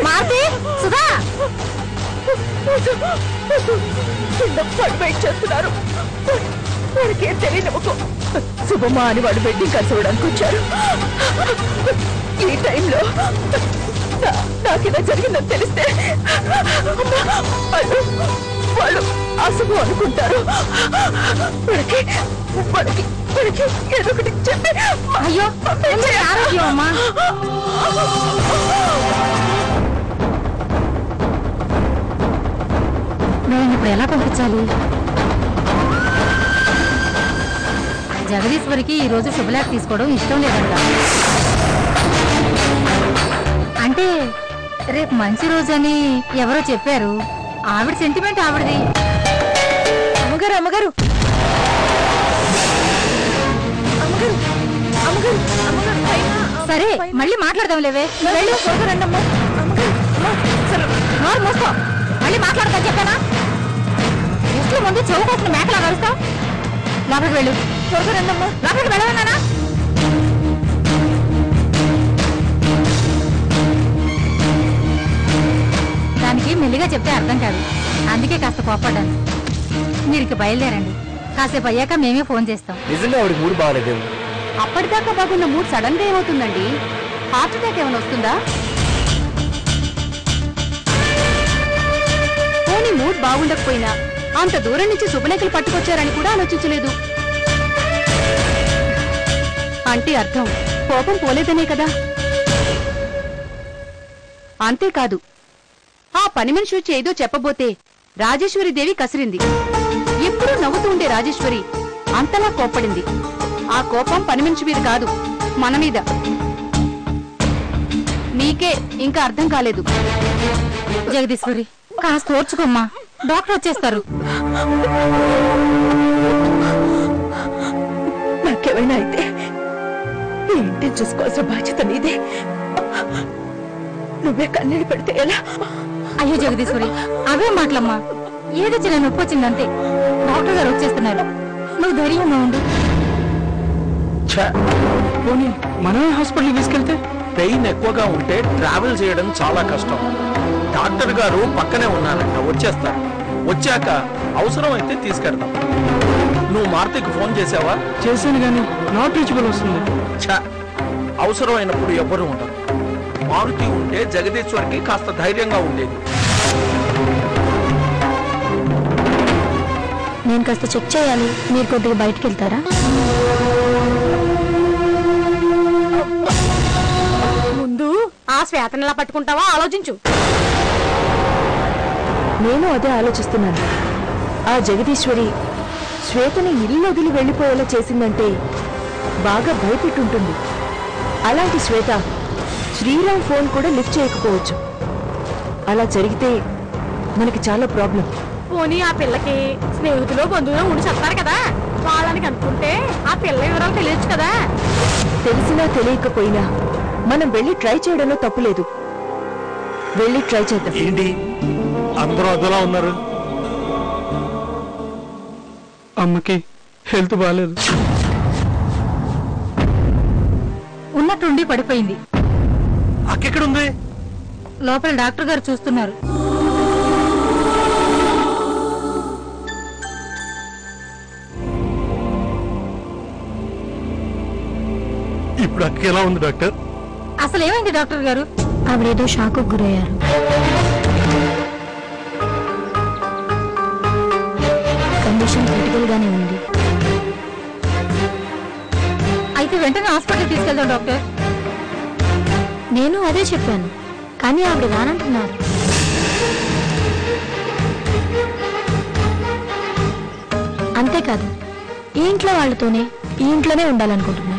Maruti Sudha wait చేస్తున్నారు. వాడికేం తెలియనివ్వకు. శుభమా అని వాడు వెడ్డింగ్ కలిసి ఇవ్వడానికి వచ్చారు. ఈ టైంలో నాకు ఇలా జరిగిందని తెలిస్తే వాళ్ళు అశుభం అనుకుంటారు. వాడికి ఏదో ఒకటి చెప్పి అయ్యో ఆరోగ్యం అమ్మా. నేను ఇప్పుడు ఎలా పంపించాలి? జగదీశ్వరికి ఈ రోజు శుభలేఖ తీసుకోవడం ఇష్టం లేదంట. అంటే రేపు మంచి రోజు అని ఎవరో చెప్పారు. ఆవిడ సెంటిమెంట్ ఆవిడది. అమ్మగారు అమ్మగారు సరే మళ్ళీ మాట్లాడదాం లేవే. మోసుకో మళ్ళీ మాట్లాడతా చెప్పానా? ఇంట్లో ముందు చెవు కోసం మేకలా కలుస్తావు. లోపలికి వెళ్ళు. త్వరగా రండమ్మా. లోపలికి వెళ్ళవన్నానా? దానికి మెల్లిగా చెప్తే అర్థం కాదు. అందుకే కాస్త కోపడ్డాను. మీరు ఇక బయలుదేరండి. కాసేపు అయ్యాక మేమే ఫోన్ చేస్తాం. నిజంగా ఆవిడ మూడు బాగాలేదు. అప్పటిదాకా బాగున్న మూడు సడన్ గా ఏమవుతుందండి? హార్ట్ అటాక్ ఏమైనా వస్తుందా? పోనీ మూడ్ బాగుండకపోయినా అంత దూరం నుంచి శుభలేఖలు పట్టుకొచ్చారని కూడా ఆలోచించలేదు. అంటే అర్థం కోపం పోలేదనే కదా. అంతేకాదు, ఆ పని మనిషి వచ్చి ఏదో చెప్పబోతే రాజేశ్వరి దేవి కసిరింది. ఎప్పుడూ నవ్వుతూ ఉండే రాజేశ్వరి అంతలా కోప్పడింది. ఆ కోపం పని మనిషి మీద కాదు, మన మీద. నీకే ఇంకా అర్థం కాలేదు. జగదీశ్వరి కాస్త ఓర్చుకోమ్మా. డాక్టర్ వచ్చేస్తారు. నాకేమైనా అయితే ఏంటి చూసుకోవాల్సిన బాధ్యత నీదే. నువ్వే కన్నీళ్ళు పెడితే ఎలా? అయ్యో జగదీశ్వరి అవే మాటలమ్మా. ఏదో చిన్న నొప్పి వచ్చిందంతే. డాక్టర్ గారు వచ్చేస్తున్నారు. నువ్వు ధైర్యంగా ఉండు. పోనీ మనమే హాస్పిటల్కి తీసుకెళ్తే? పెయిన్ ఎక్కువగా ఉంటే ట్రావెల్ చేయడం చాలా కష్టం. డాక్టర్ గారు పక్కనే ఉన్నారంట, వచ్చేస్తారు. వచ్చాక అవసరం అయితే తీసుకెళ్తాం. నువ్వు మారుతికి ఫోన్ చేసావా? చేశాను కానీ నాట్ రీచబుల్ వస్తుంది. అవసరమైనప్పుడు ఎవ్వరూ ఉండరు. మారుతి ఉంటే జగదీశ్వరికి కాస్త ధైర్యంగా ఉండేది. నేను కాస్త చెక్ చేయాలి. మీరు కొద్దిగా బయటికి వెళ్తారా? ముందు ఆ శ్వేతను ఎలా పట్టుకుంటావా ఆలోచించు. నేను అదే ఆలోచిస్తున్నాను. ఆ జగదీశ్వరి శ్వేతని ఇల్లు వదిలి వెళ్లిపోయేలా చేసిందంటే బాగా భయపెట్టుంటుంది. అలాంటి శ్వేత శ్రీరామ్ ఫోన్ కూడా లిఫ్ట్ చేయకపోవచ్చు. అలా జరిగితే మనకి చాలా ప్రాబ్లం. పోనీ ఆ పిల్లకి స్నేహితులు బంధువులు ఉండి చెప్తారు కదా, వాళ్ళని కనుక్కుంటే ఆ పిల్ల వివరాలు తెలియచ్చు కదా. తెలిసినా తెలియకపోయినా మనం వెళ్ళి ట్రై చేయడంలో తప్పులేదు. వెళ్ళి ట్రై చేద్దాం. ఏంటి అందరూ అదలా ఉన్నారు? అమ్మకి హెల్త్ బాగాలేదు. ఉన్నట్టుండి పడిపోయింది. అక్కెక్కడుంది? లోపల డాక్టర్ గారు చూస్తున్నారు. ఇప్పుడు అక్క ఎలా ఉంది డాక్టర్? అసలు ఏమైంది డాక్టర్ గారు? ఆవిడేదో షాకు గురయ్యారు. కండిషన్ క్రిటికల్ గానే ఉంది. అయితే వెంటనే హాస్పిటల్ తీసుకెళ్దాం డాక్టర్. నేను అదే చెప్పాను, కానీ ఆవిడ రానంటున్నారు. అంతేకాదు, ఈ ఇంట్లో వాళ్ళతోనే ఈ ఇంట్లోనే ఉండాలనుకుంటున్నారు.